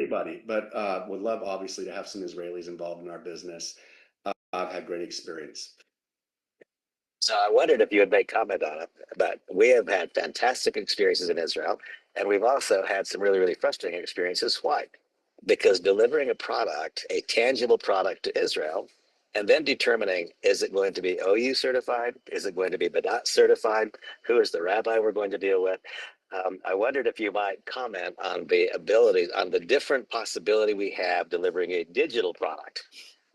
anybody, but would love obviously to have some Israelis involved in our business. I've had great experience. So I wondered if you would make comment on it, but we have had fantastic experiences in Israel, and we've also had some really, really frustrating experiences. Why? Because delivering a product, a tangible product to Israel, and then determining, is it going to be OU certified? Is it going to be Badat certified? Who is the rabbi we're going to deal with? I wondered if you might comment on the ability, on the different possibility we have delivering a digital product,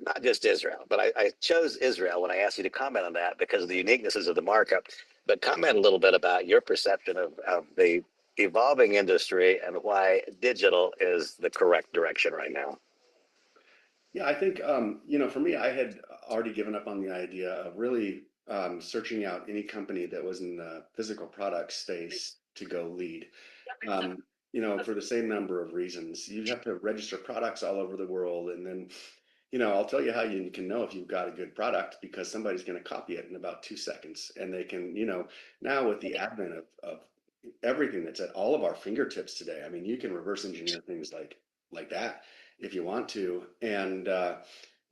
not just Israel, but I chose Israel when I asked you to comment on that because of the uniquenesses of the markup. But comment a little bit about your perception of the evolving industry and why digital is the correct direction right now. Yeah, I think, for me, I had already given up on the idea of really searching out any company that was in the physical product space to go lead. Um, for the same number of reasons. You have to register products all over the world, and then I'll tell you how you can know if you've got a good product because somebody's going to copy it in about 2 seconds. And they can, now with the advent of everything that's at all of our fingertips today, I mean, you can reverse engineer things like that if you want to. And man,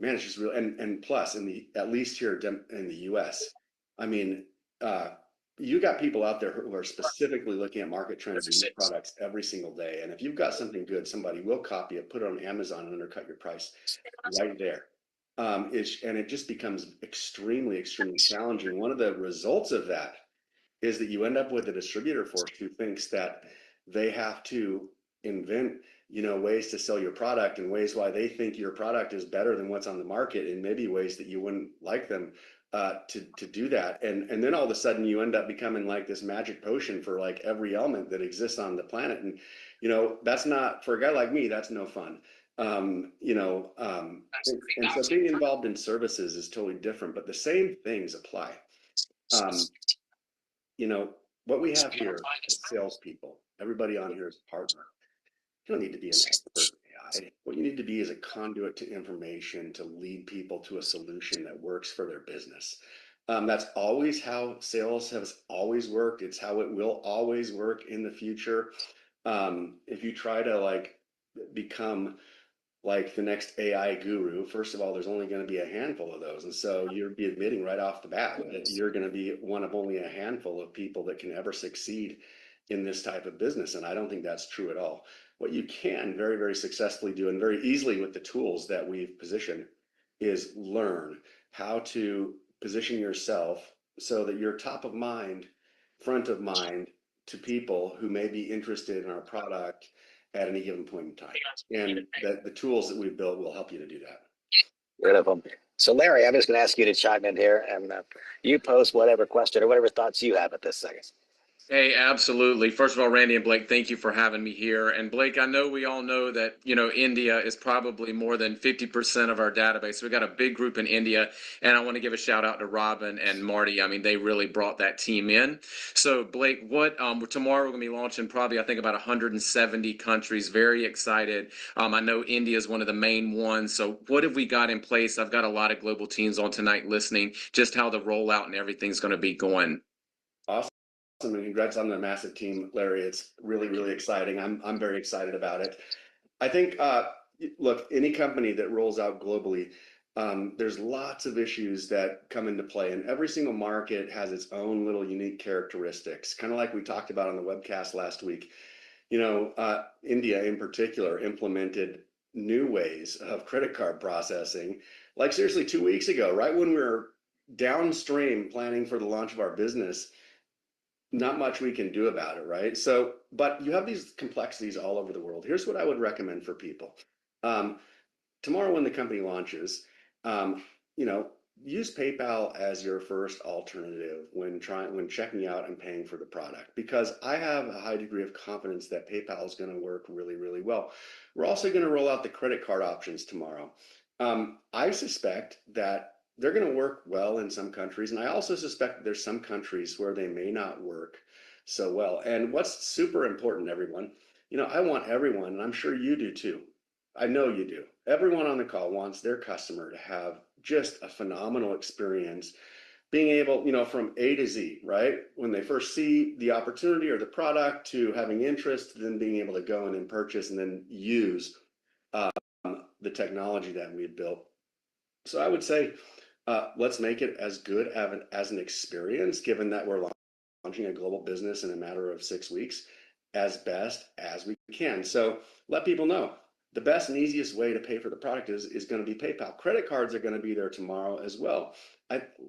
it's just real. And plus, at least here in the US, I mean, you got people out there who are specifically looking at market trends and new products every single day. And if you've got something good, somebody will copy it, put it on Amazon, and undercut your price right there. And it just becomes extremely, extremely challenging. One of the results of that is that you end up with a distributor force who thinks that they have to invent, ways to sell your product and ways why they think your product is better than what's on the market, and maybe ways that you wouldn't like them to do that. And then all of a sudden you end up becoming like this magic potion for like every element that exists on the planet. And, that's not, for a guy like me, that's no fun. And so being involved in services is totally different, but the same things apply. What we have here is salespeople. Everybody on here is a partner. You don't need to be an expert in AI. What you need to be is a conduit to information to lead people to a solution that works for their business. That's always how sales has always worked. It's how it will always work in the future. If you try to become like the next AI guru, first of all, there's only going to be a handful of those. And so you'd be admitting right off the bat that you're going to be one of only a handful of people that can ever succeed in this type of business. And I don't think that's true at all. What you can very, very successfully do, and very easily with the tools that we've positioned, is learn how to position yourself so that you're top of mind, front of mind to people who may be interested in our product at any given point in time. And the tools that we've built will help you to do that. Beautiful. So Larry, I'm just going to ask you to chime in here, and you post whatever question or whatever thoughts you have at this second. Hey, absolutely. First of all, Randy and Blake, thank you for having me here. And Blake, I know we all know that, India is probably more than 50% of our database. So we got a big group in India, and I want to give a shout out to Robin and Marty. I mean, they really brought that team in. So Blake, tomorrow we're going to be launching probably, I think, about 170 countries. Very excited. I know India is one of the main ones. So what have we got in place? I've got a lot of global teams on tonight listening, just how the rollout and everything's going to be going. Awesome. And congrats on the massive team, Larry. It's really, really exciting. I'm very excited about it. I think, look, any company that rolls out globally, there's lots of issues that come into play, and every single market has its own little unique characteristics, kind of like we talked about on the webcast last week. India in particular implemented new ways of credit card processing, like seriously 2 weeks ago, right when we were downstream planning for the launch of our business. Not much we can do about it, right? So, but you have these complexities all over the world. Here's what I would recommend for people. Tomorrow when the company launches, use PayPal as your first alternative when checking out and paying for the product, because I have a high degree of confidence that PayPal is going to work really, really well. We're also going to roll out the credit card options tomorrow. I suspect that they're going to work well in some countries, and I also suspect that there's some countries where they may not work so well. And what's super important, everyone, I want everyone, and I'm sure you do too. I know you do. Everyone on the call wants their customer to have just a phenomenal experience, being able, from A to Z, right? When they first see the opportunity or the product, to having interest, then being able to go in and purchase and then use the technology that we had built. So I would say, let's make it as good as an experience, given that we're launching a global business in a matter of 6 weeks, as best as we can. So let people know the best and easiest way to pay for the product is going to be PayPal. Credit cards are going to be there tomorrow as well.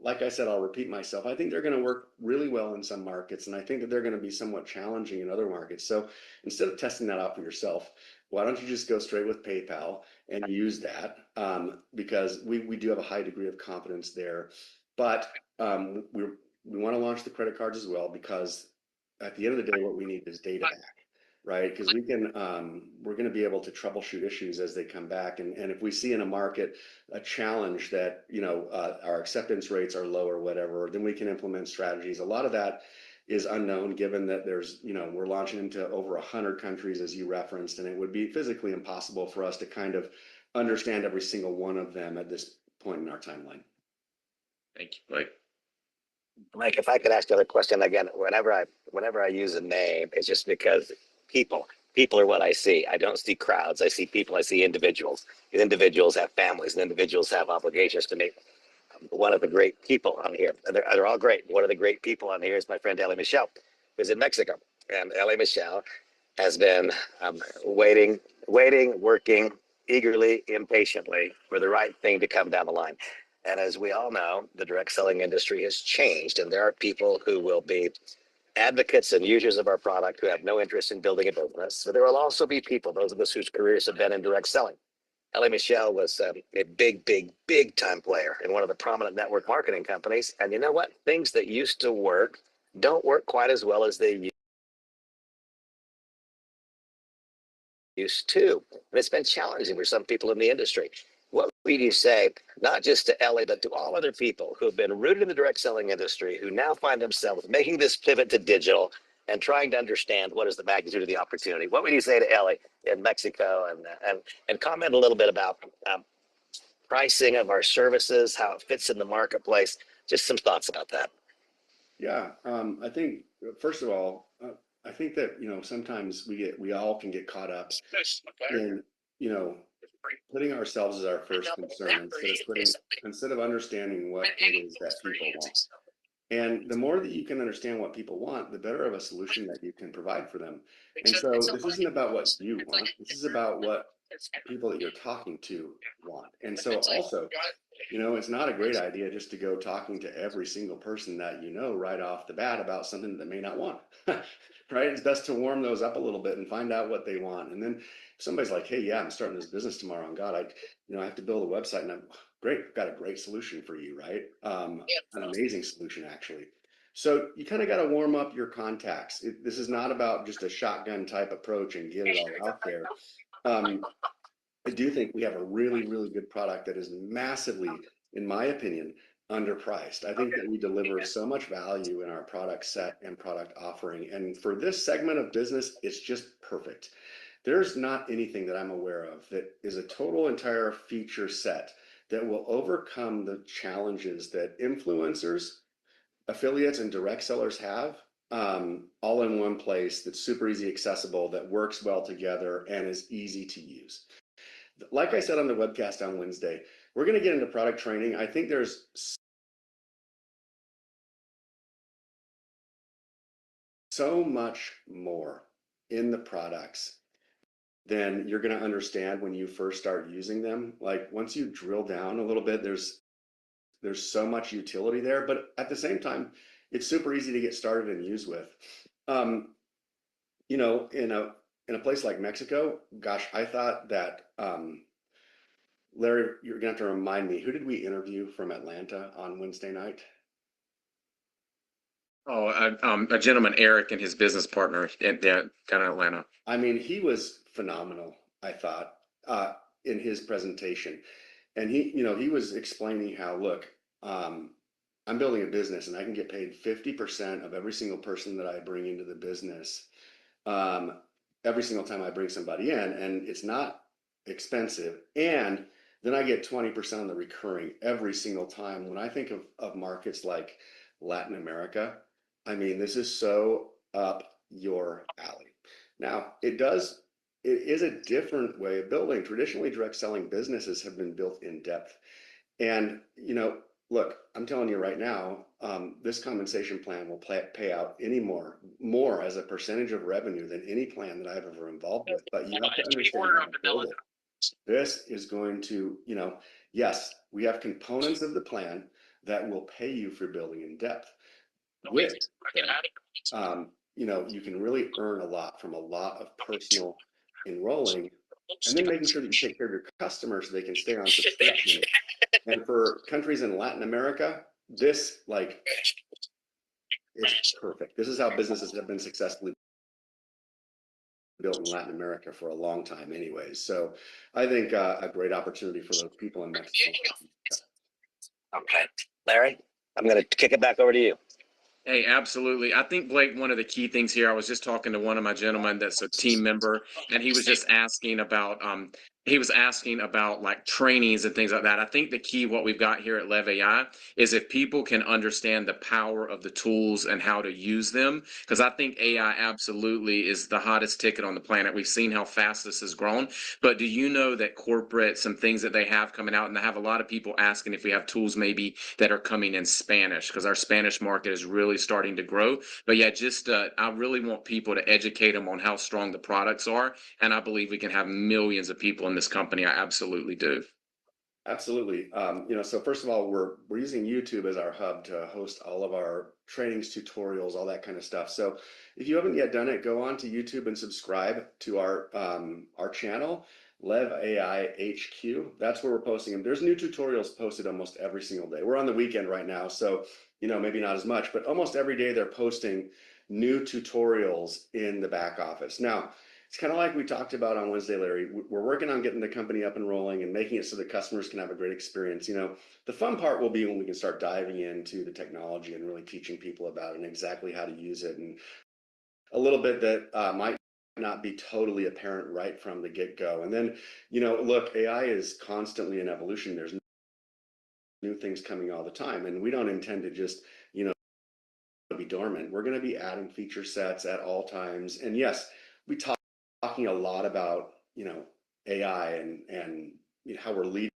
Like I said, I'll repeat myself. I think they're going to work really well in some markets, and I think that they're going to be somewhat challenging in other markets. So instead of testing that out for yourself, why don't you just go straight with PayPal and use that, because we do have a high degree of confidence there. But we want to launch the credit cards as well, because at the end of the day, what we need is data back, right? Because we're going to be able to troubleshoot issues as they come back. And if we see in a market a challenge that, our acceptance rates are low or whatever, then we can implement strategies. A lot of that is unknown, given that we're launching into over 100 countries, as you referenced, and it would be physically impossible for us to kind of understand every single one of them at this point in our timeline. Thank you, Blake. Mike, if I could ask another question again, whenever I use a name, it's just because people are what I see. I don't see crowds. I see people. I see individuals. And individuals have families, and individuals have obligations to me. One of the great people on here, and they're all great. One of the great people on here is my friend Ellie Michelle, who's in Mexico. And Ellie Michelle has been waiting, working eagerly, impatiently for the right thing to come down the line. And as we all know, the direct selling industry has changed, and there are people who will be advocates and users of our product who have no interest in building a business. So there will also be people, those of us whose careers have been in direct selling. Ellie Michelle was a big time player in one of the prominent network marketing companies. And you know what? Things that used to work don't work quite as well as they used to. And it's been challenging for some people in the industry. What would you say, not just to Ellie, but to all other people who have been rooted in the direct selling industry, who now find themselves making this pivot to digital and trying to understand what is the magnitude of the opportunity? What would you say to Ellie in Mexico, and comment a little bit about pricing of our services, how it fits in the marketplace? Just some thoughts about that. Yeah, I think first of all, I think that sometimes we all can get caught up in putting ourselves as our first concern instead of understanding what it is that people want. And the more that you can understand what people want, the better of a solution that you can provide for them. And so this isn't about what you want. This is about what people that you're talking to want. And so also, it's not a great idea just to go talking to every single person that right off the bat about something that they may not want. Right? It's best to warm those up a little bit and find out what they want. And then if somebody's like, hey, yeah, I'm starting this business tomorrow, and God, I have to build a website, and great, I've got a great solution for you, right? An amazing solution, actually. So you kind of got to warm up your contacts. This is not about just a shotgun type approach and get it all out there. I do think we have a really, really good product that is massively, in my opinion, underpriced. I think that we deliver so much value in our product set and product offering. And for this segment of business, it's just perfect. There's not anything that I'm aware of that is a total entire feature set that will overcome the challenges that influencers, affiliates, and direct sellers have, all in one place, that's super easy accessible, that works well together, and is easy to use. Like I said on the webcast on Wednesday, we're going to get into product training. I think there's so much more in the products than you're going to understand when you first start using them. Like once you drill down a little bit, there's so much utility there, but at the same time, it's super easy to get started and use with. In a place like Mexico, gosh, I thought that Larry, you're gonna have to remind me, who did we interview from Atlanta on Wednesday night? Oh, a gentleman, Eric, and his business partner down in Atlanta. I mean, he was phenomenal, I thought, in his presentation. And he was explaining how, look, I'm building a business and I can get paid 50% of every single person that I bring into the business, every single time I bring somebody in, and it's not expensive. And then I get 20% on the recurring every single time. When I think of markets like Latin America, I mean, this is so up your alley. Now, it does it is a different way of building. Traditionally, direct selling businesses have been built in depth. And, look, I'm telling you right now, this compensation plan will pay out more as a percentage of revenue than any plan that I've ever involved with. But you have to understand how to build it. This is going to, yes, we have components of the plan that will pay you for building in depth. With that, you can really earn a lot from a lot of personal enrolling, and then making sure that you take care of your customers so they can stay on subscription. And for countries in Latin America, this is perfect. This is how businesses have been successfully built in Latin America for a long time anyways. So I think a great opportunity for those people in Mexico. Okay. Larry, I'm going to kick it back over to you. Hey, absolutely. I think, Blake, one of the key things here, I was just talking to one of my gentlemen that's a team member, and he was just asking about like trainings and things like that. I think the key, what we've got here at LEV AI, is if people can understand the power of the tools and how to use them, because I think AI absolutely is the hottest ticket on the planet. We've seen how fast this has grown. But do you know that corporate, some things that they have coming out, and I have a lot of people asking if we have tools maybe that are coming in Spanish, because our Spanish market is really starting to grow. But yeah, just I really want people to educate them on how strong the products are, and I believe we can have millions of people in this company. I absolutely do. Absolutely. So first of all, we're using YouTube as our hub to host all of our trainings, tutorials, all that kind of stuff. So if you haven't yet done it, go on to YouTube and subscribe to our channel, LEV AI HQ. That's where we're posting them. There's new tutorials posted almost every single day. We're on the weekend right now, so maybe not as much, but almost every day they're posting new tutorials in the back office. Now, it's kind of like we talked about on Wednesday, Larry. We're working on getting the company up and rolling and making it so that customers can have a great experience. The fun part will be when we can start diving into the technology and really teaching people about it and exactly how to use it, and a little bit that might not be totally apparent right from the get-go. And then, look, AI is constantly in evolution. There's new things coming all the time, and we don't intend to just, be dormant. We're going to be adding feature sets at all times. And yes, we talking a lot about AI and how we're leading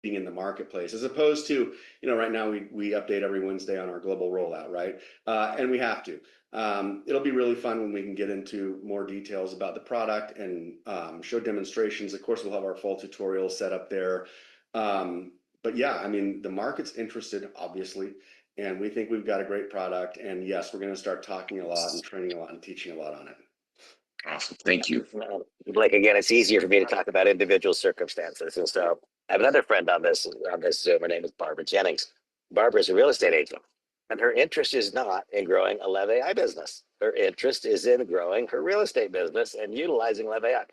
in the marketplace, as opposed to right now we update every Wednesday on our global rollout, right? And we have to. It'll be really fun when we can get into more details about the product and show demonstrations. Of course, we'll have our full tutorial set up there. But yeah, the market's interested, obviously, and we think we've got a great product. And yes, we're going to start talking a lot and training a lot and teaching a lot on it. Awesome. Thank you. Blake, again, it's easier for me to talk about individual circumstances. And so I have another friend on this Zoom. Her name is Barbara Jennings. Barbara is a real estate agent, and her interest is not in growing a LEV AI business. Her interest is in growing her real estate business and utilizing LEV AI.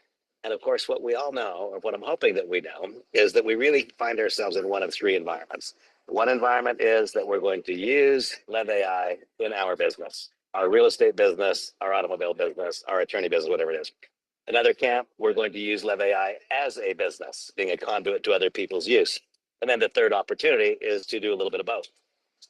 And of course, what we all know, or what I'm hoping that we know, is that we really find ourselves in one of three environments. One environment is that we're going to use LEV AI in our business, our real estate business, our automobile business, our attorney business, whatever it is. Another camp, we're going to use LEV AI as a business, being a conduit to other people's use. And then the third opportunity is to do a little bit of both.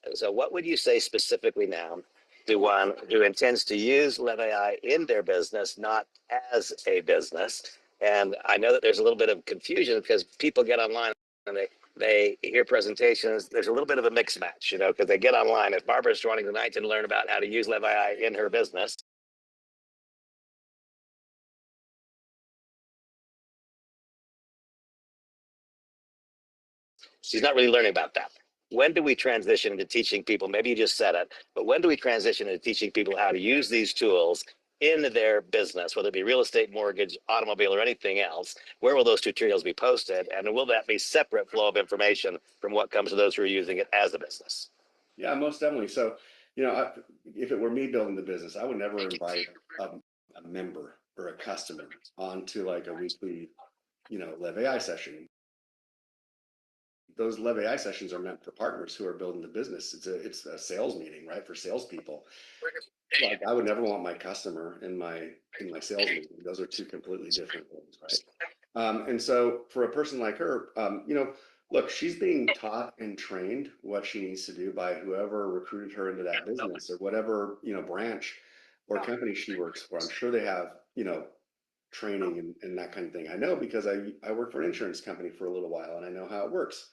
And so what would you say specifically now to one who intends to use LEV AI in their business, not as a business? And I know that there's a little bit of confusion because people get online and they hear presentations. There's a little bit of a mix match, because they get online. If Barbara's joining tonight to learn about how to use LEV AI in her business, she's not really learning about that. When do we transition into teaching people? Maybe you just said it, but when do we transition into teaching people how to use these tools in their business, whether it be real estate, mortgage, automobile, or anything else? Where will those tutorials be posted? And will that be separate flow of information from what comes to those who are using it as a business? Yeah, most definitely. So, if it were me building the business, I would never invite a member or a customer onto like a weekly, LEV AI session. Those LEV AI sessions are meant for partners who are building the business. It's a sales meeting, right? For salespeople. Like I would never want my customer in my sales meeting. Those are two completely different things, right? And so for a person like her, Look, she's being taught and trained what she needs to do by whoever recruited her into that business or whatever, branch or company she works for. I'm sure they have, training and that kind of thing. I know because I worked for an insurance company for a little while and I know how it works.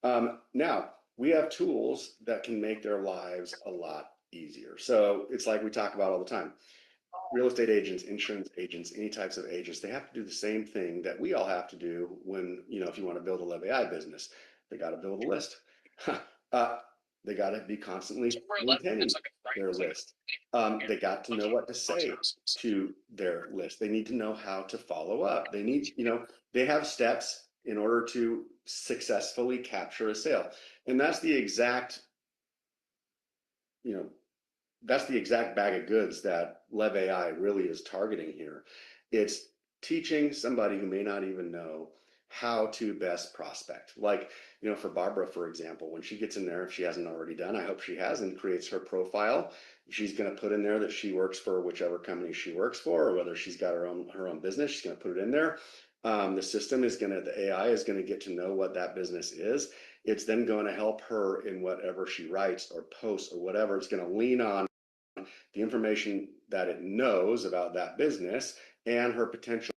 Now we have tools that can make their lives a lot easier. So it's like we talk about all the time. Real estate agents, insurance agents, any types of agents, they have to do the same thing that we all have to do when, if you want to build a LEV AI business, they got to build a list. uh, they got to be constantly maintaining their list. They got to know what to say to their list. They need to know how to follow up. They need, they have steps in order to successfully capture a sale. And that's the exact, you know, that's the exact bag of goods that LEV AI really is targeting here. It's teaching somebody who may not even know how to best prospect. Like, for Barbara, for example, when she gets in there, if she hasn't already done, I hope she has, and creates her profile, she's going to put in there that she works for whichever company she works for, or whether she's got her own business, she's going to put it in there. The AI is going to get to know what that business is. It's then going to help her in whatever she writes or posts or whatever. It's going to lean on the information that it knows about that business and her potential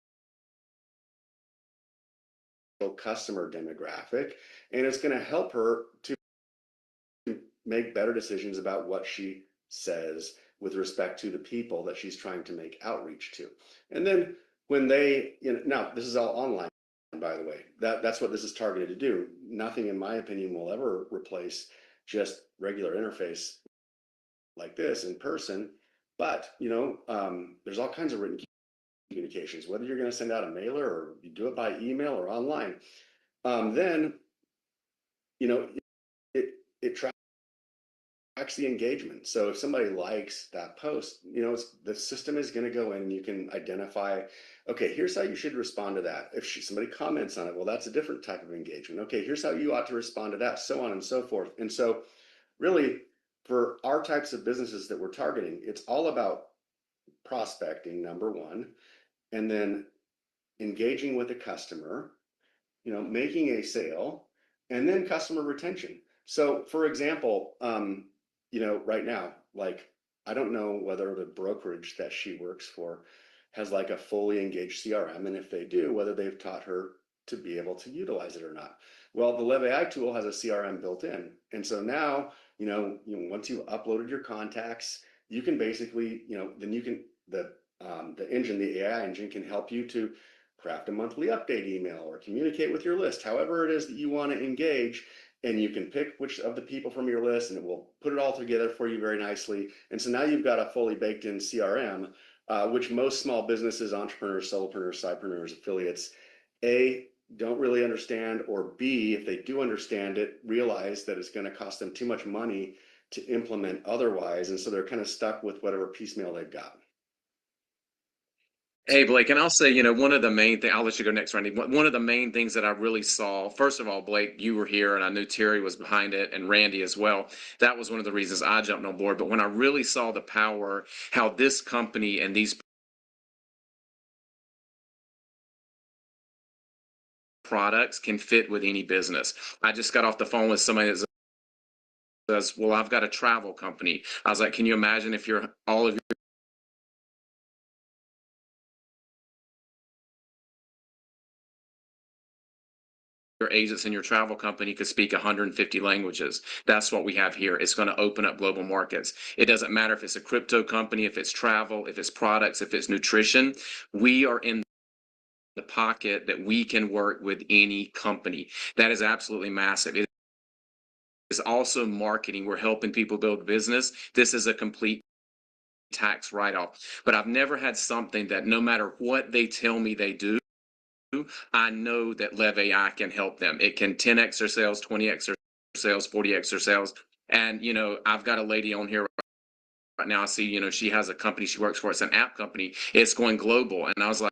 customer demographic. And it's going to help her to make better decisions about what she says with respect to the people that she's trying to make outreach to. And then when now this is all online, by the way, that's what this is targeted to do. Nothing, in my opinion, will ever replace just regular interface like this in person. But, there's all kinds of written communications, whether you're going to send out a mailer or you do it by email or online. Then, it tracks the engagement. So if somebody likes that post, the system is going to go in and you can identify, okay, here's how you should respond to that. If somebody comments on it, well, that's a different type of engagement. Okay, here's how you ought to respond to that, so on and so forth. And so really, for our types of businesses that we're targeting, it's all about prospecting, number one, and then engaging with a customer, making a sale, and then customer retention. So for example, right now, like, I don't know whether the brokerage that she works for has like a fully engaged CRM, and if they do, whether they've taught her to be able to utilize it or not. Well, the LEV AI tool has a CRM built in. And so now, once you've uploaded your contacts, you can basically, then you can, the engine, the AI engine can help you to craft a monthly update email or communicate with your list, however it is that you want to engage. And you can pick which of the people from your list and it will put it all together for you very nicely. And so now you've got a fully baked in CRM, which most small businesses, entrepreneurs, solopreneurs, sidepreneurs, affiliates, don't really understand, or B, if they do understand it, realize that it's going to cost them too much money to implement otherwise. And so they're kind of stuck with whatever piecemeal they've got. Hey, Blake, and I'll say, one of the main things, I'll let you go next, Randy. One of the main things that I really saw, first of all, Blake, you were here and I knew Terry was behind it and Randy as well. That was one of the reasons I jumped on board. But when I really saw the power, how this company and these products can fit with any business. I just got off the phone with somebody that says, well, I've got a travel company. I was like, can you imagine if all of your agents in your travel company could speak 150 languages? That's what we have here. It's going to open up global markets. It doesn't matter if it's a crypto company, if it's travel, if it's products, if it's nutrition. We are in the pocket that we can work with any company. That is absolutely massive. It is also marketing. We're helping people build business. This is a complete tax write-off. But I've never had something that no matter what they tell me they do, I know that LEV AI can help them. It can 10x their sales, 20x their sales, 40x their sales. And, I've got a lady on here right now. I see, she has a company she works for. It's an app company. It's going global. And I was like,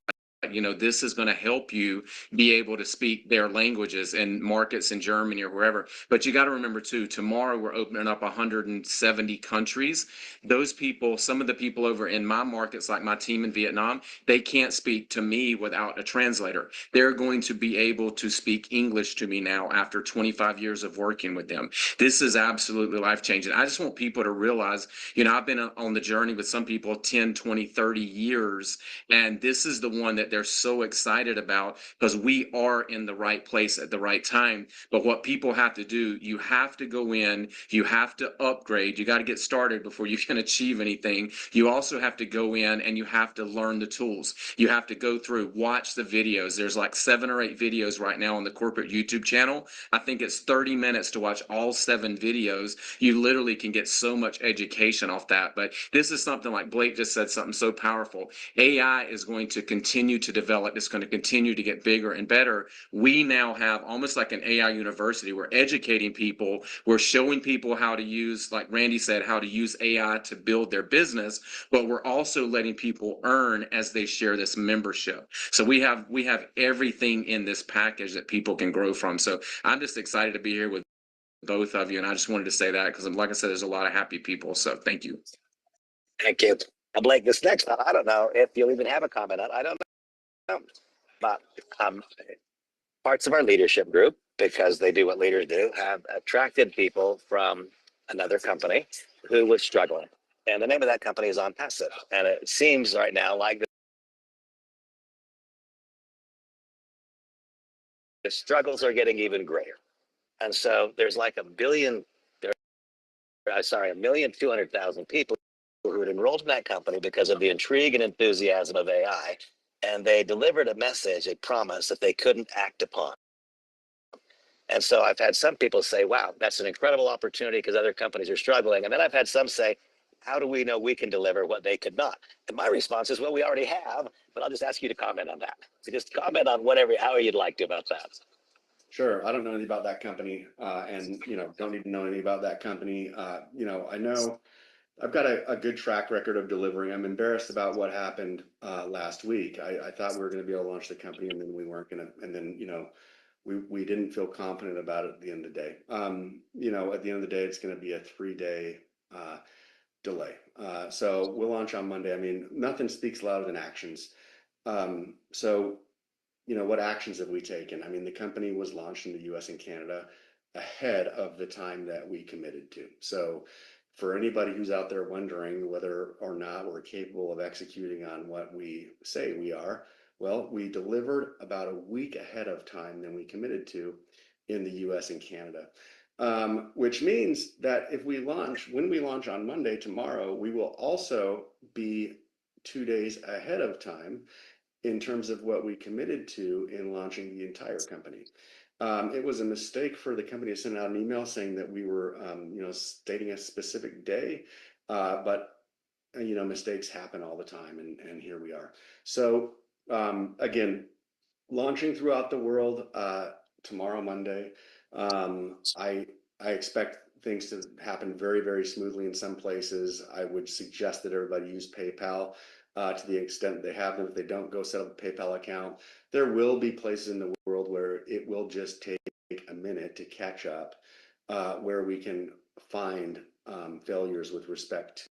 this is going to help you be able to speak their languages in markets in Germany or wherever. But you got to remember too, tomorrow we're opening up 170 countries. Those people, some of the people over in my markets, like my team in Vietnam, they can't speak to me without a translator. They're going to be able to speak English to me now after 25 years of working with them. This is absolutely life-changing. I just want people to realize, I've been on the journey with some people 10, 20, 30 years, and this is the one that they're so excited about because we are in the right place at the right time. But what people have to do, you have to go in, you have to upgrade, you got to get started before you can achieve anything. You also have to go in and you have to learn the tools. You have to go through, watch the videos. There's like 7 or 8 videos right now on the corporate YouTube channel. I think it's 30 minutes to watch all 7 videos. You literally can get so much education off that. But this is something, like Blake just said, something so powerful. AI is going to continue to develop. It's going to continue to get bigger and better. We now have almost like an AI university. We're educating people. We're showing people how to use, like Randy said, how to use AI to build their business, but we're also letting people earn as they share this membership. So we have everything in this package that people can grow from. So I'm just excited to be here with both of you. And I just wanted to say that because, like I said, there's a lot of happy people. So thank you. Thank you. Blake, this next one, I don't know if you'll even have a comment on. I don't know. But parts of our leadership group, because they do what leaders do, have attracted people from another company who was struggling. And the name of that company is On Passive. And it seems right now like the struggles are getting even greater. And so there's like 1,200,000 people who had enrolled in that company because of the intrigue and enthusiasm of AI. And they delivered a message, a promise that they couldn't act upon. And so I've had some people say, wow, that's an incredible opportunity because other companies are struggling. And then I've had some say, how do we know we can deliver what they could not? And my response is, well, we already have, but I'll just ask you to comment on that. So just comment on however you'd like to about that. Sure. I don't know anything about that company, and don't need to know anything about that company. I know I've got a good track record of delivering. I'm embarrassed about what happened last week. I thought we were going to be able to launch the company, and then we weren't going to. And then we didn't feel confident about it at the end of the day. At the end of the day, it's going to be a 3-day delay. So we'll launch on Monday. I mean, nothing speaks louder than actions. So what actions have we taken? I mean, the company was launched in the US and Canada ahead of the time that we committed to. So for anybody who's out there wondering whether or not we're capable of executing on what we say we are, well, we delivered about a week ahead of time than we committed to in the US and Canada. Which means that when we launch on Monday, tomorrow, we will also be 2 days ahead of time in terms of what we committed to in launching the entire company. It was a mistake for the company to send out an email saying that we were, stating a specific day, but mistakes happen all the time, and here we are. So again, launching throughout the world tomorrow, Monday. I expect things to happen very, very smoothly in some places. I would suggest that everybody use PayPal to the extent they have them. If they don't, go set up a PayPal account. There will be places in the world where it will just take a minute to catch up, where we can find failures with respect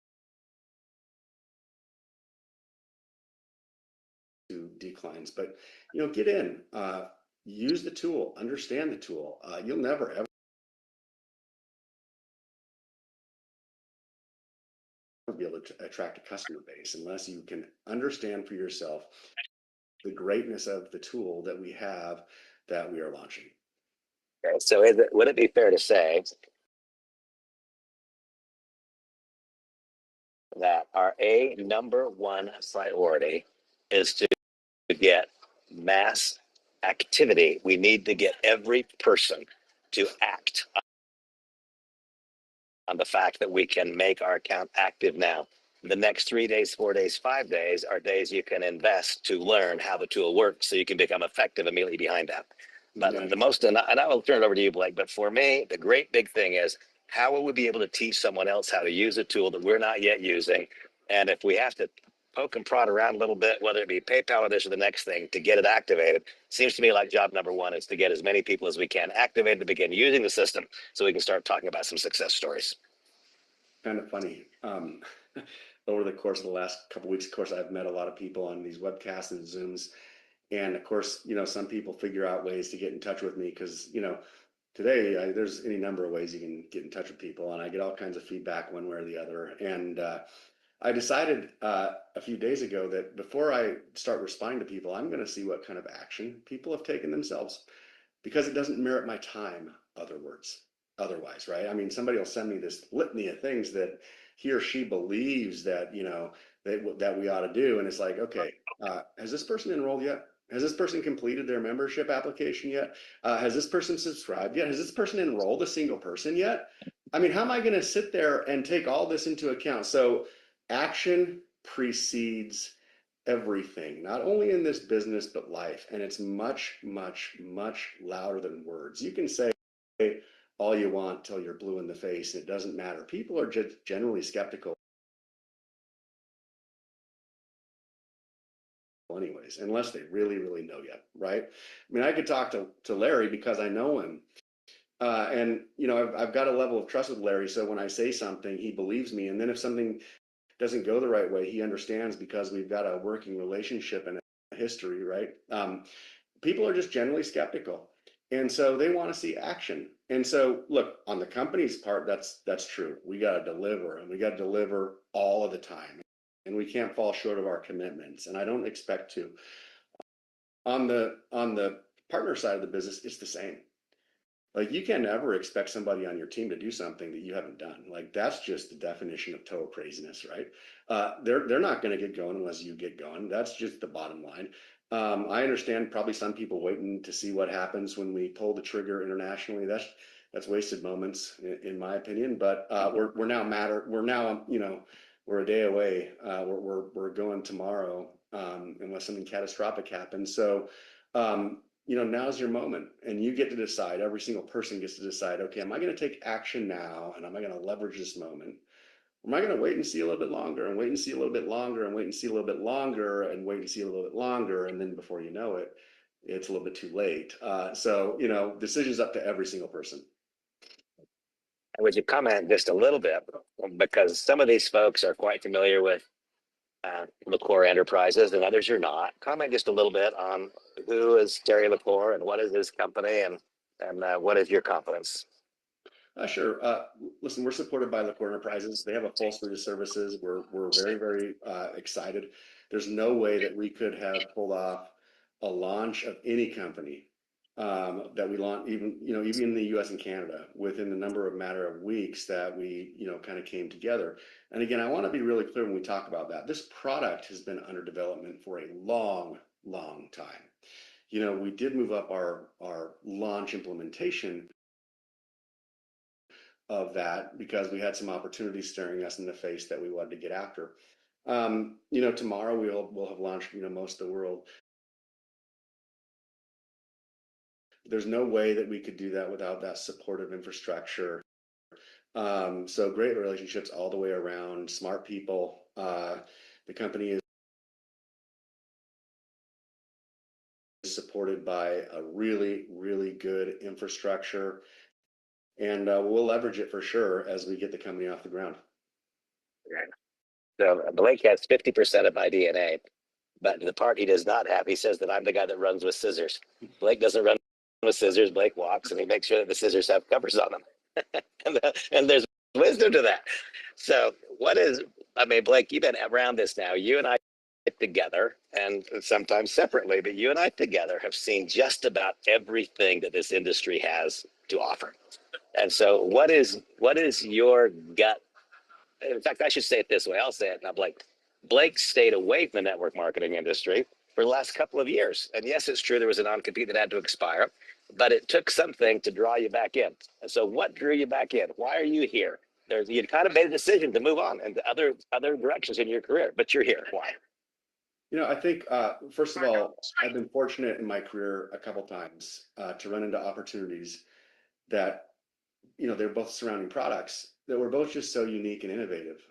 to declines. But get in, use the tool, understand the tool. You'll never ever be able to attract a customer base unless you can understand for yourself the greatness of the tool that we have that we are launching. Okay, so would it be fair to say that our number one priority is to get mass activity? We need to get every person to act on the fact that we can make our account active now. The next 3 days, 4 days, 5 days are days you can invest to learn how the tool works so you can become effective immediately behind that. But Yeah. the most, and I will turn it over to you, Blake, but for me, the great big thing is how will we be able to teach someone else how to use a tool that we're not yet using? And if we have to poke and prod around a little bit, whether it be PayPal or this or the next thing, to get it activated. Seems to me like job number one is to get as many people as we can activated to begin using the system so we can start talking about some success stories. Kind of funny. Over the course of the last couple weeks, of course, I've met a lot of people on these webcasts and Zooms. And of course, some people figure out ways to get in touch with me because, today there's any number of ways you can get in touch with people, and I get all kinds of feedback one way or the other. And I decided a few days ago that before I start responding to people, I'm going to see what kind of action people have taken themselves, because it doesn't merit my time otherwise, right? I mean, somebody will send me this litany of things that he or she believes that, that we ought to do. And it's like, okay, has this person enrolled yet? Has this person completed their membership application yet? Has this person subscribed yet? Has this person enrolled a single person yet? I mean, how am I going to sit there and take all this into account? So action precedes everything, not only in this business, but life. And it's much, much, much louder than words. You can say all you want till you're blue in the face, and it doesn't matter. People are just generally skeptical anyways, unless they really, really know you, right? I mean, I could talk to Larry because I know him. And, I've got a level of trust with Larry. So when I say something, he believes me. And then if something doesn't go the right way, he understands because we've got a working relationship and a history, right? People are just generally skeptical. And so they want to see action. And so, look, on the company's part, that's true. We got to deliver, and we got to deliver all of the time. And we can't fall short of our commitments. And I don't expect to. On the partner side of the business, it's the same. Like, you can never expect somebody on your team to do something that you haven't done. Like, that's just the definition of total craziness, right? They're not going to get going unless you get going. That's just the bottom line. I understand probably some people waiting to see what happens when we pull the trigger internationally. That's wasted moments, in my opinion. But we're now we're a day away. We're going tomorrow, unless something catastrophic happens. So. Now's your moment, and you get to decide. Every single person gets to decide, okay, am I going to take action now, and am I going to leverage this moment? Or am I going to wait and see a little bit longer, and wait and see a little bit longer, and wait and see a little bit longer, and wait and see a little bit longer, and then before you know it, it's a little bit too late. So decision's up to every single person. And would you comment just a little bit, because some of these folks are quite familiar with LaCour Enterprises and others are not. Comment just a little bit on who is Terry LaCour and what is his company, and what is your confidence? Sure. Listen, we're supported by LaCour Enterprises. They have a full suite of services. We're very, very excited. There's no way that we could have pulled off a launch of any company that we launched, even in the U.S. and Canada, within the matter of weeks that we kind of came together. And again, I want to be really clear when we talk about that. This product has been under development for a long, long time. We did move up our launch implementation of that because we had some opportunities staring us in the face that we wanted to get after. Tomorrow we'll have launched most of the world. There's no way that we could do that without that supportive infrastructure. So great relationships all the way around, smart people. The company is supported by a really, really good infrastructure, and we'll leverage it for sure as we get the company off the ground. So Blake has 50% of my DNA, but the part he does not have, he says that I'm the guy that runs with scissors. Blake doesn't run with scissors. Blake walks, and he makes sure that the scissors have covers on them. and there's wisdom to that. So Blake, you've been around this now. You and I together, and sometimes separately, but you and I together have seen just about everything that this industry has to offer. And so what is your gut? In fact, I should say it this way. I'll say it now, Blake stayed away from the network marketing industry for the last couple of years. And yes, it's true, there was a non-compete that had to expire, but it took something to draw you back in. And so what drew you back in? Why are you here? You kind of made a decision to move on into other directions in your career, but you're here. Why? I think, first of all, I've been fortunate in my career a couple times to run into opportunities that, they're both surrounding products that were both just so unique and innovative.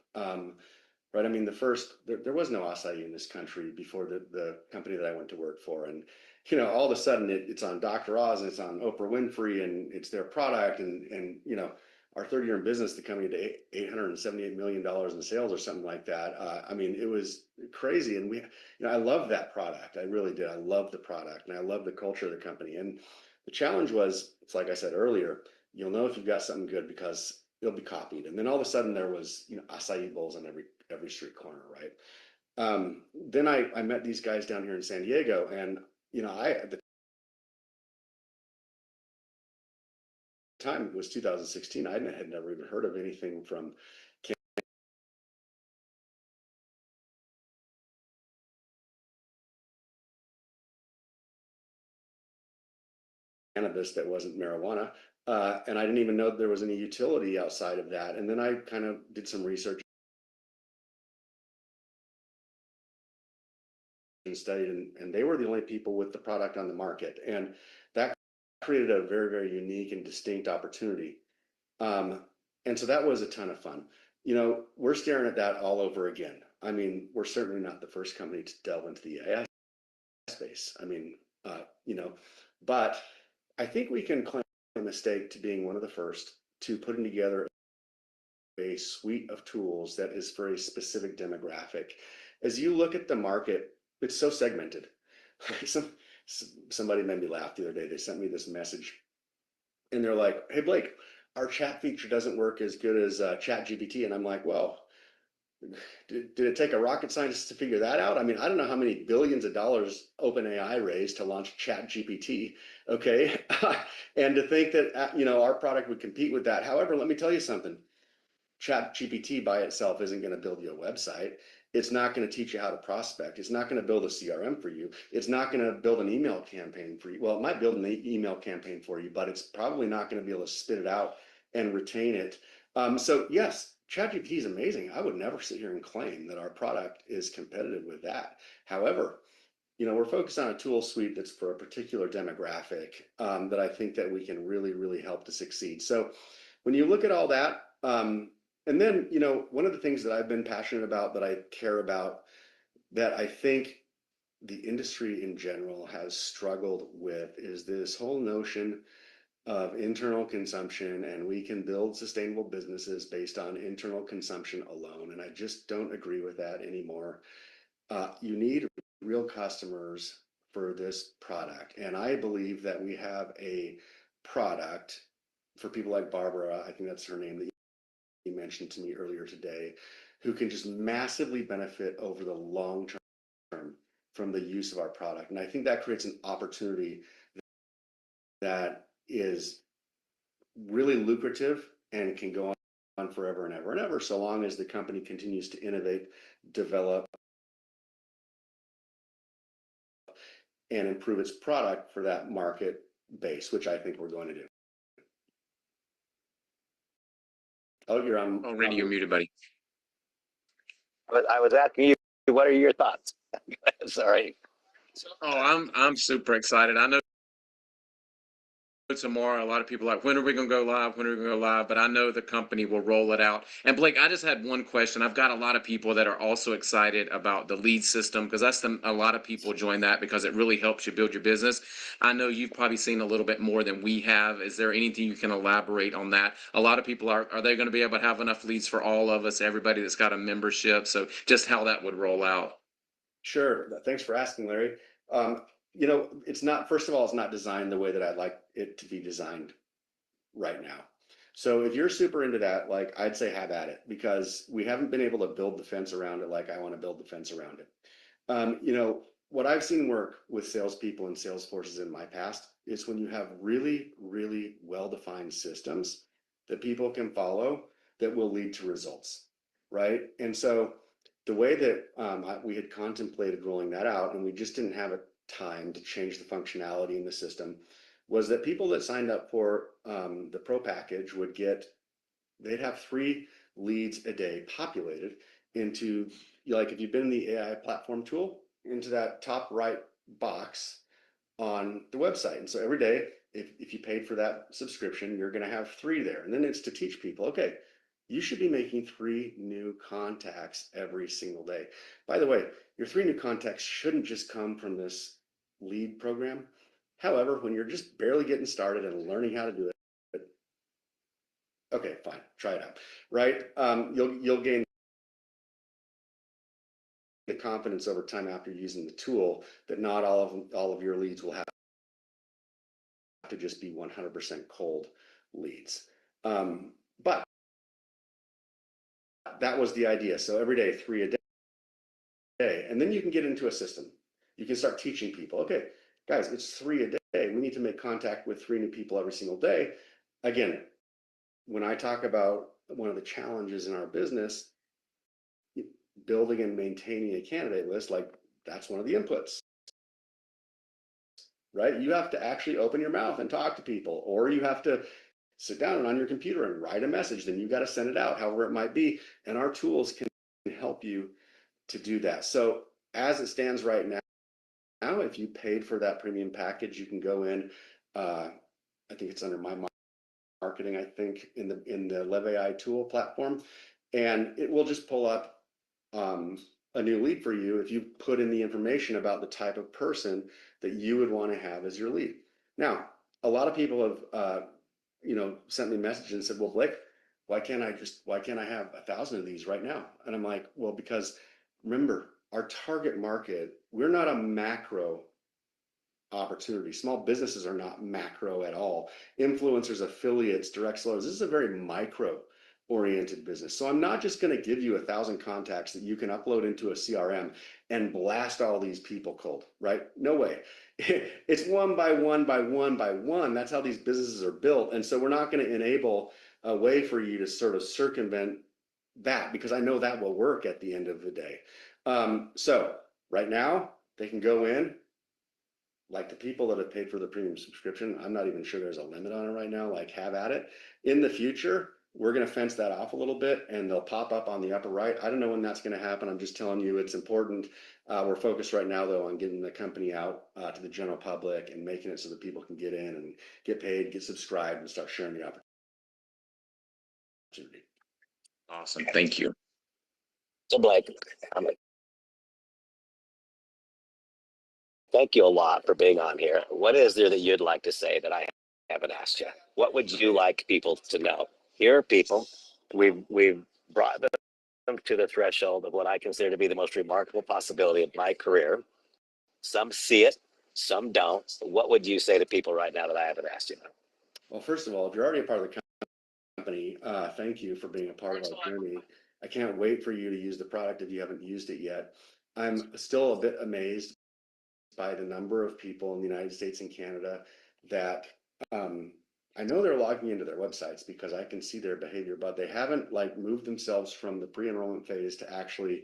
right? I mean, there was no acai in this country before the company that I went to work for. And, all of a sudden it's on Dr. Oz and it's on Oprah Winfrey and it's their product. And our third year in business, the company did $878 million in sales or something like that. I mean, it was crazy. And I love that product. I really did. I love the product and I love the culture of the company. And the challenge was, it's like I said earlier, you'll know if you've got something good because it'll be copied. And then all of a sudden there was, acai bowls on every street corner, right? Then I met these guys down here in San Diego, and at the time it was 2016. I had never even heard of anything from cannabis that wasn't marijuana, and I didn't even know there was any utility outside of that. And then I kind of did some research and studied, and they were the only people with the product on the market, and that created a very, very unique and distinct opportunity. And so that was a ton of fun. We're staring at that all over again. I mean, we're certainly not the first company to delve into the AI space. I mean, but I think we can claim a mistake to being one of the first to putting together a suite of tools that is for a specific demographic. As you look at the market, it's so segmented. Somebody made me laugh the other day. They sent me this message and they're like, "Hey, Blake, our chat feature doesn't work as good as chat GPT." And I'm like, well, did it take a rocket scientist to figure that out? I mean, I don't know how many billions of dollars OpenAI raised to launch chat GPT. Okay. And to think that, our product would compete with that. However, let me tell you something. Chat GPT by itself isn't going to build you a website. It's not going to teach you how to prospect. It's not going to build a CRM for you. It's not going to build an email campaign for you. Well, it might build an email campaign for you, but it's probably not going to be able to spit it out and retain it. So yes, ChatGPT is amazing. I would never sit here and claim that our product is competitive with that. However, we're focused on a tool suite that's for a particular demographic that I think that we can really, really help to succeed. So when you look at all that, and then, one of the things that I've been passionate about, that I care about, that I think the industry in general has struggled with, is this whole notion of internal consumption, and we can build sustainable businesses based on internal consumption alone. And I just don't agree with that anymore. You need real customers for this product. And I believe that we have a product for people like Barbara, I think that's her name, that you mentioned to me earlier today, who can just massively benefit over the long term from the use of our product. And I think that creates an opportunity that is really lucrative and can go on forever and ever and ever, so long as the company continues to innovate, develop, and improve its product for that market base, which I think we're going to do. Oh, you're on. Oh, Randy, you're muted, buddy. But I was asking you, what are your thoughts? Sorry. Oh, I'm super excited. I know tomorrow a lot of people are like, when are we going to go live, when are we going to go live? But I know the company will roll it out. And Blake, I just had one question. I've got a lot of people that are also excited about the lead system, because a lot of people join that because it really helps you build your business. I know you've probably seen a little bit more than we have. Is there anything you can elaborate on that? A lot of people are they going to be able to have enough leads for all of us, everybody that's got a membership? So just how that would roll out. Sure. Thanks for asking, Larry. It's not, first of all, it's not designed the way that I'd like it to be designed right now. So if you're super into that, like, I'd say have at it, because we haven't been able to build the fence around it like I want to build the fence around it. What I've seen work with salespeople and sales forces in my past is when you have really, really well-defined systems that people can follow that will lead to results, right? And so the way that we had contemplated rolling that out, and we just didn't have a time to change the functionality in the system, was that people that signed up for the pro package they'd have 3 leads a day populated into, like, if you've been in the AI platform tool, into that top right box on the website. And so every day, if you paid for that subscription, you're going to have 3 there. And then it's to teach people, okay, you should be making 3 new contacts every single day. By the way, your 3 new contacts shouldn't just come from this lead program. However, when you're just barely getting started and learning how to do it, okay, fine, try it out, right? You'll gain the confidence over time after using the tool that not all of your leads will have to just be 100% cold leads. But that was the idea. So every day, 3 a day, and then you can get into a system. You can start teaching people, okay, guys, it's 3 a day. We need to make contact with 3 new people every single day. Again, when I talk about one of the challenges in our business, building and maintaining a candidate list, like that's one of the inputs, right? You have to actually open your mouth and talk to people, or you have to sit down on your computer and write a message, then you got to send it out, however it might be. And our tools can help you to do that. So as it stands right now, if you paid for that premium package, you can go in, I think it's under my marketing, I think in the LEV AI tool platform, and it will just pull up a new lead for you if you put in the information about the type of person that you would want to have as your lead. Now, a lot of people have sent me messages and said, well, Blake, why can't I have 1,000 of these right now? And I'm like, well, because remember, our target market, we're not a macro opportunity. Small businesses are not macro at all. Influencers, affiliates, direct sellers, this is a very micro oriented business. So I'm not just going to give you 1,000 contacts that you can upload into a CRM and blast all these people cold, right? No way. It's one by one by one by one. That's how these businesses are built. And so we're not going to enable a way for you to sort of circumvent that, because I know that will work at the end of the day. So right now they can go in, like the people that have paid for the premium subscription, I'm not even sure there's a limit on it right now, like have at it. In the future, we're going to fence that off a little bit and they'll pop up on the upper right. I don't know when that's going to happen. I'm just telling you it's important. We're focused right now though on getting the company out to the general public and making it so that people can get in and get paid, get subscribed, and start sharing the opportunity. Awesome. Thank you. So Blake, thank you a lot for being on here. What is there that you'd like to say that I haven't asked you? What would you like people to know? Here are people, we've brought them to the threshold of what I consider to be the most remarkable possibility of my career. Some see it, some don't. What would you say to people right now that I haven't asked you? Well, first of all, if you're already a part of the company, thank you for being a part of our journey. I can't wait for you to use the product if you haven't used it yet. I'm still a bit amazed by the number of people in the United States and Canada that I know they're logging into their websites because I can see their behavior, but they haven't like moved themselves from the pre-enrollment phase to actually,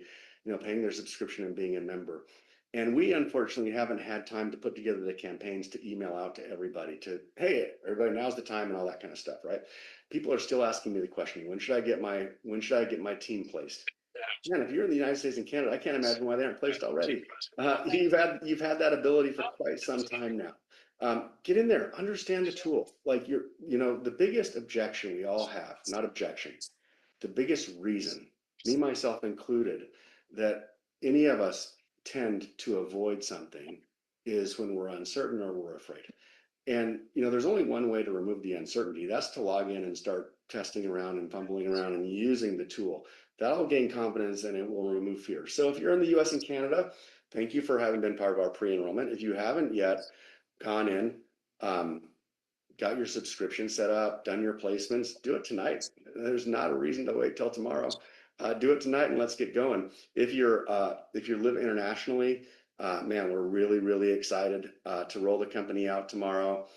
paying their subscription and being a member. And we unfortunately haven't had time to put together the campaigns to email out to everybody to, hey, everybody, now's the time and all that kind of stuff, right? People are still asking me the question, when should I get my team placed? Man, if you're in the United States and Canada, I can't imagine why they aren't placed already. You've had that ability for quite some time now. Get in there, understand the tool. Like the biggest objection we all have, not objection, the biggest reason, me myself included, that any of us tend to avoid something is when we're uncertain or we're afraid. And there's only one way to remove the uncertainty. That's to log in and start testing around and fumbling around and using the tool. That'll gain confidence and it will remove fear. So if you're in the US and Canada, thank you for having been part of our pre-enrollment. If you haven't yet gone in, got your subscription set up, done your placements, do it tonight. There's not a reason to wait till tomorrow. Do it tonight and let's get going. If you live internationally, man, we're really, really excited to roll the company out tomorrow.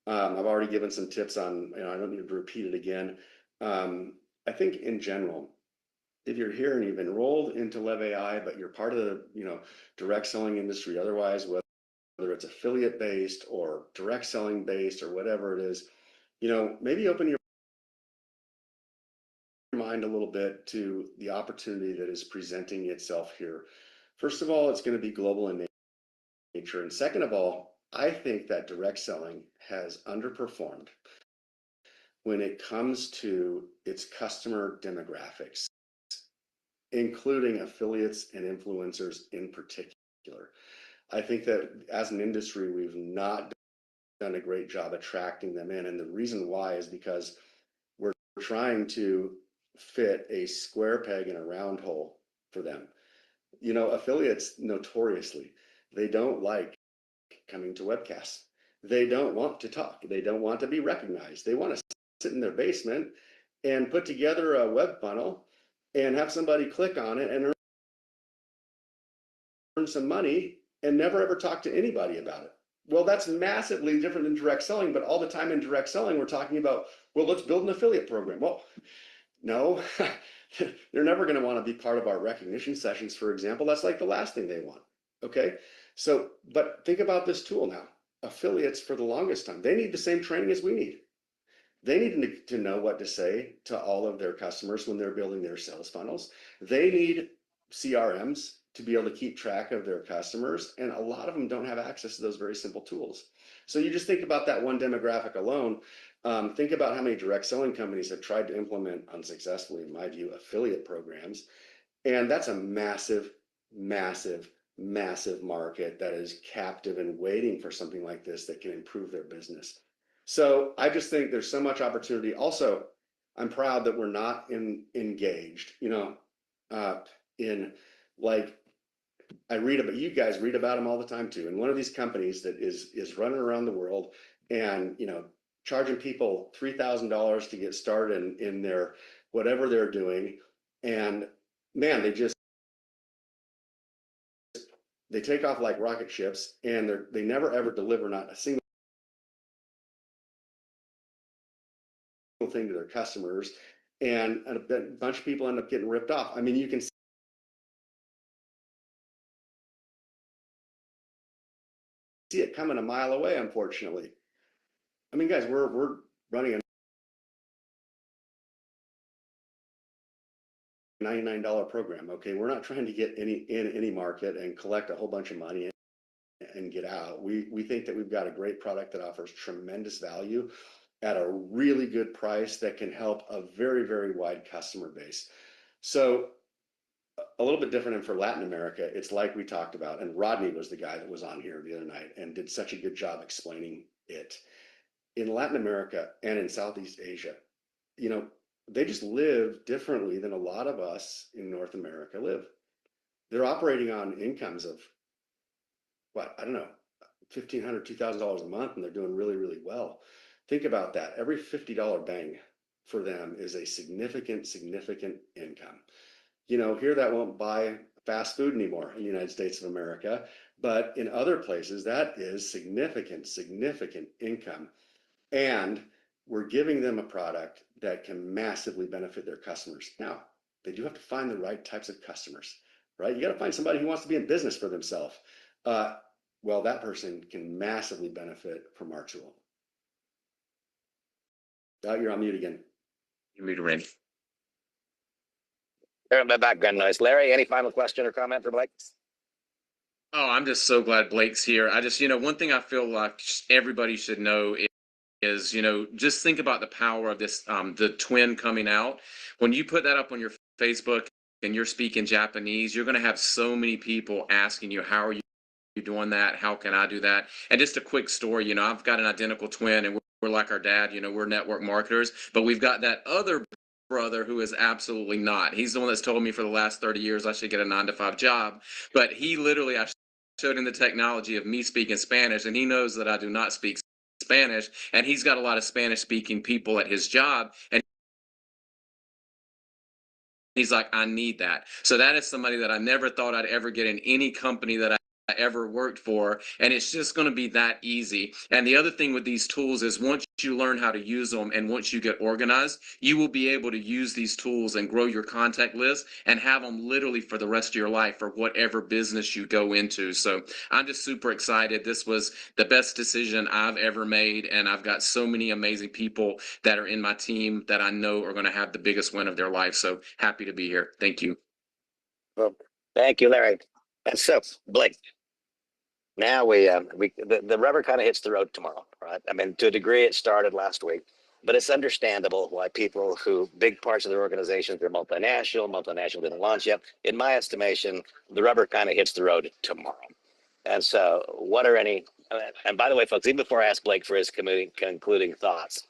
I've already given some tips on, I don't need to repeat it again. I think in general, if you're here and you've enrolled into LEV AI, but you're part of the, direct selling industry, otherwise, whether it's affiliate based or direct selling based or whatever it is, maybe open your mind a little bit to the opportunity that is presenting itself here. First of all, it's going to be global in nature. And second of all, I think that direct selling has underperformed when it comes to its customer demographics, including affiliates and influencers in particular. I think that as an industry, we've not done a great job attracting them in. And the reason why is because we're trying to fit a square peg in a round hole for them. You know, affiliates notoriously, they don't like coming to webcasts. They don't want to talk. They don't want to be recognized. They want to sit in their basement and put together a web funnel and have somebody click on it and earn some money and never ever talk to anybody about it. Well, that's massively different than direct selling, but all the time in direct selling, we're talking about, well, let's build an affiliate program. Well, no, they're never going to want to be part of our recognition sessions, for example. That's like the last thing they want. Okay. So, but think about this tool now. Affiliates, for the longest time, they need the same training as we need. They need to know what to say to all of their customers when they're building their sales funnels. They need CRMs to be able to keep track of their customers. And a lot of them don't have access to those very simple tools. So you just think about that one demographic alone. Think about how many direct selling companies have tried to implement unsuccessfully, in my view, affiliate programs. And that's a massive, massive, massive market that is captive and waiting for something like this that can improve their business. So I just think there's so much opportunity. Also, I'm proud that we're not engaged, in like, I read about, you guys read about them all the time too. And one of these companies that is running around the world and, charging people $3,000 to get started in their, whatever they're doing. And man, they take off like rocket ships and they never ever deliver not a single thing to their customers. And a bunch of people end up getting ripped off. I mean, you can see it coming a mile away, unfortunately. I mean, guys, we're running a $99 program. Okay, we're not trying to get in any market and collect a whole bunch of money and get out. We think that we've got a great product that offers tremendous value at a really good price that can help a very, very wide customer base. So a little bit different. And for Latin America, it's like we talked about, and Rodney was the guy that was on here the other night and did such a good job explaining it. In Latin America and in Southeast Asia, they just live differently than a lot of us in North America live. They're operating on incomes of what, I don't know, $1,500, $2,000 a month, and they're doing really, really well. Think about that. Every $50 bang for them is a significant, significant income. Here that won't buy fast food anymore in the United States of America, but in other places that is significant, significant income. And we're giving them a product that can massively benefit their customers. Now, they do have to find the right types of customers, right? You got to find somebody who wants to be in business for themselves. Well, that person can massively benefit from our tool. You're on mute again. You're muted, Randy. There, my background noise. Larry, any final question or comment for Blake? Oh, I'm just so glad Blake's here. I just, one thing I feel like everybody should know is, just think about the power of this, the twin coming out. When you put that up on your Facebook and you're speaking Japanese, you're going to have so many people asking you, how are you doing that? How can I do that? And just a quick story, I've got an identical twin and we're like our dad, we're network marketers, but we've got that other brother who is absolutely not. He's the one that's told me for the last 30 years I should get a 9-to-5 job, but he literally, I showed him the technology of me speaking Spanish, and he knows that I do not speak Spanish, and he's got a lot of Spanish speaking people at his job, and he's like, I need that. So that is somebody that I never thought I'd ever get in any company that I ever worked for, and it's just going to be that easy. And the other thing with these tools is once you learn how to use them and once you get organized, you will be able to use these tools and grow your contact list and have them literally for the rest of your life for whatever business you go into. So I'm just super excited. This was the best decision I've ever made, and I've got so many amazing people that are in my team that I know are going to have the biggest win of their life. So happy to be here. Thank you. Well, thank you, Larry. And so, Blake, now the rubber kind of hits the road tomorrow, right? I mean, to a degree, it started last week. but it's understandable why people who big parts of their organizations are multinational didn't launch yet. In my estimation, the rubber kind of hits the road tomorrow. And so what are any, and by the way, folks, even before I ask Blake for his concluding thoughts,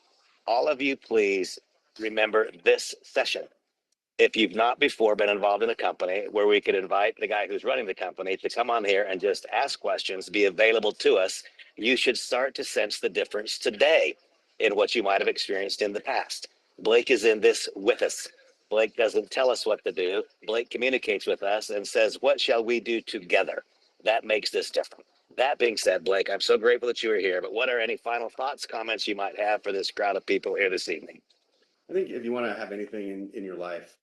all of you, please remember this session. If you've not before been involved in a company where we could invite the guy who's running the company to come on here and just ask questions, be available to us, you should start to sense the difference today in what you might have experienced in the past. Blake is in this with us. Blake doesn't tell us what to do. Blake communicates with us and says, what shall we do together? That makes this different. That being said, Blake, I'm so grateful that you were here, but what are any final thoughts, comments you might have for this crowd of people here this evening? I think if you want to have anything in your life,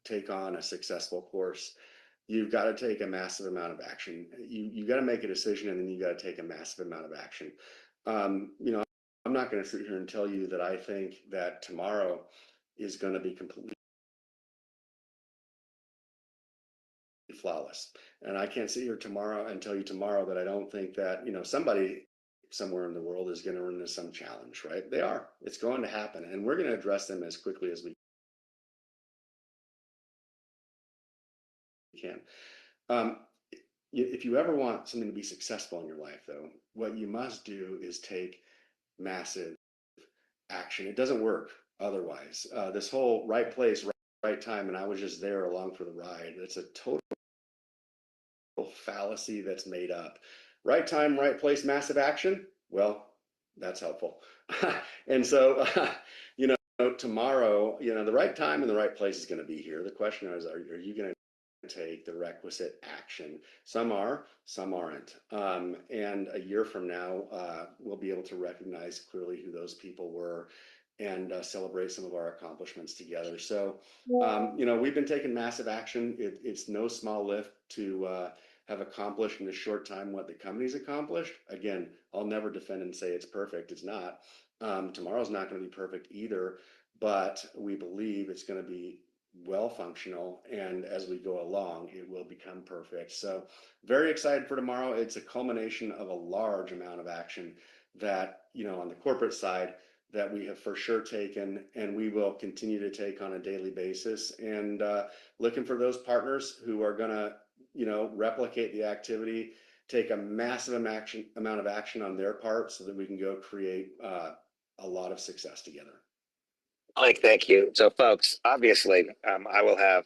take on a successful course, you've got to take a massive amount of action. You got to make a decision, and then you got to take a massive amount of action. I'm not going to sit here and tell you that I think that tomorrow is going to be completely flawless. And I can't sit here tomorrow and tell you tomorrow that I don't think that, somebody somewhere in the world is going to run into some challenge, right? They are. It's going to happen. And we're going to address them as quickly as we can. If you ever want something to be successful in your life, though, what you must do is take massive action. It doesn't work otherwise. This whole right place, right time, and I was just there along for the ride. It's a total fallacy that's made up. Right time, right place, massive action. Well, that's helpful. And so, tomorrow, the right time and the right place is going to be here. The question is, are you going to take the requisite action? Some are, some aren't. And a year from now, we'll be able to recognize clearly who those people were and celebrate some of our accomplishments together. So, we've been taking massive action. It's no small lift to have accomplished in a short time what the company's accomplished. Again, I'll never defend and say it's perfect. It's not. Tomorrow's not going to be perfect either, but we believe it's going to be well functional, and as we go along, it will become perfect. So very excited for tomorrow. It's a culmination of a large amount of action that, on the corporate side, that we have for sure taken, and we will continue to take on a daily basis, and looking for those partners who are going to replicate the activity, take a massive amount of action on their part so that we can go create a lot of success together. Mike, thank you. So folks, obviously, I will have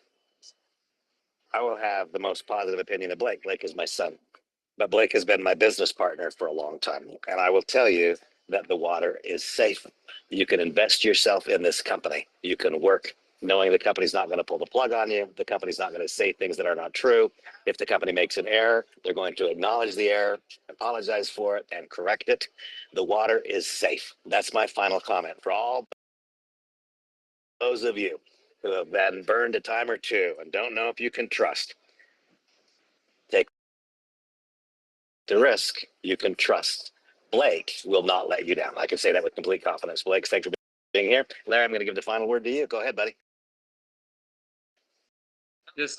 the most positive opinion of Blake. Blake is my son, but Blake has been my business partner for a long time. And I will tell you that the water is safe. You can invest yourself in this company. You can work knowing the company's not going to pull the plug on you. The company's not going to say things that are not true. If the company makes an error, they're going to acknowledge the error, apologize for it, and correct it. The water is safe. That's my final comment. For all those of you who have been burned a time or two and don't know if you can trust, take the risk. You can trust. Blake will not let you down. I can say that with complete confidence. Blake, thanks for being here. Larry, I'm going to give the final word to you. Go ahead, buddy.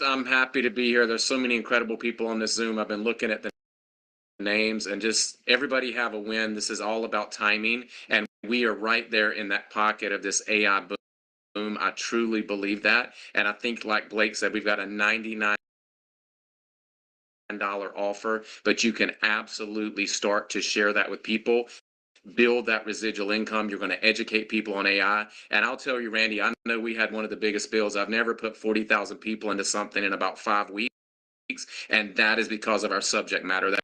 I'm happy to be here. There's so many incredible people on this Zoom. I've been looking at the names, and just everybody have a win. This is all about timing, and we are right there in that pocket of this AI boom. I truly believe that, and I think, like Blake said, we've got a $99 offer, but you can absolutely start to share that with people. Build that residual income. You're going to educate people on AI. And I'll tell you, Randy, I know we had one of the biggest bills. I've never put 40,000 people into something in about 5 weeks. And that is because of our subject matter. That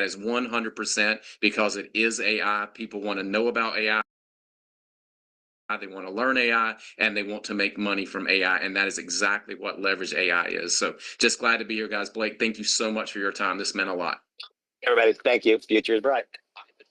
is 100% because it is AI. People want to know about AI. They want to learn AI, and they want to make money from AI. And that is exactly what Leverage AI is. So just glad to be here, guys. Blake, thank you so much for your time. This meant a lot. Everybody, thank you. Future is bright.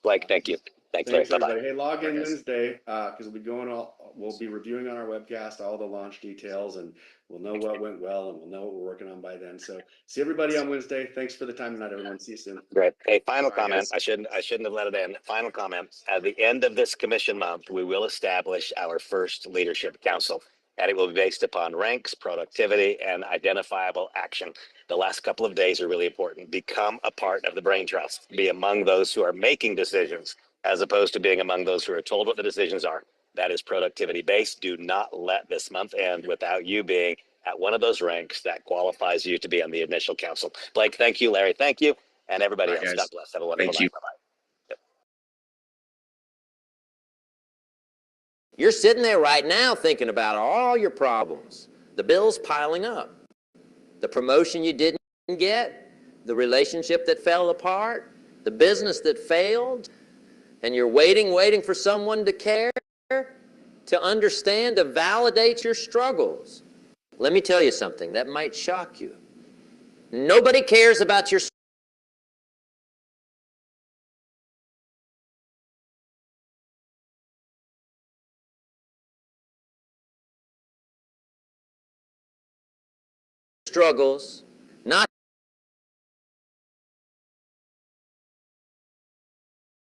Blake, thank you. Thanks, everybody. Hey, log in Wednesday because we'll be reviewing on our webcast all the launch details, and we'll know what went well, and we'll know what we're working on by then. So see everybody on Wednesday. Thanks for the time tonight, everyone. See you soon. Great. Hey, final comment. I shouldn't have let it end. Final comment. At the end of this commission month, we will establish our first leadership council, and it will be based upon ranks, productivity, and identifiable action. The last couple of days are really important. Become a part of the brain trust. Be among those who are making decisions as opposed to being among those who are told what the decisions are. That is productivity based. Do not let this month end without you being at one of those ranks that qualifies you to be on the initial council. Blake, thank you. Larry, thank you. And everybody All right, else, God guys. bless. Have a wonderful Thank night. you. Bye-bye. You're sitting there right now thinking about all your problems, the bills piling up, the promotion you didn't get, the relationship that fell apart, the business that failed, and you're waiting for someone to care, to understand, to validate your struggles. Let me tell you something that might shock you. Nobody cares about your struggles, not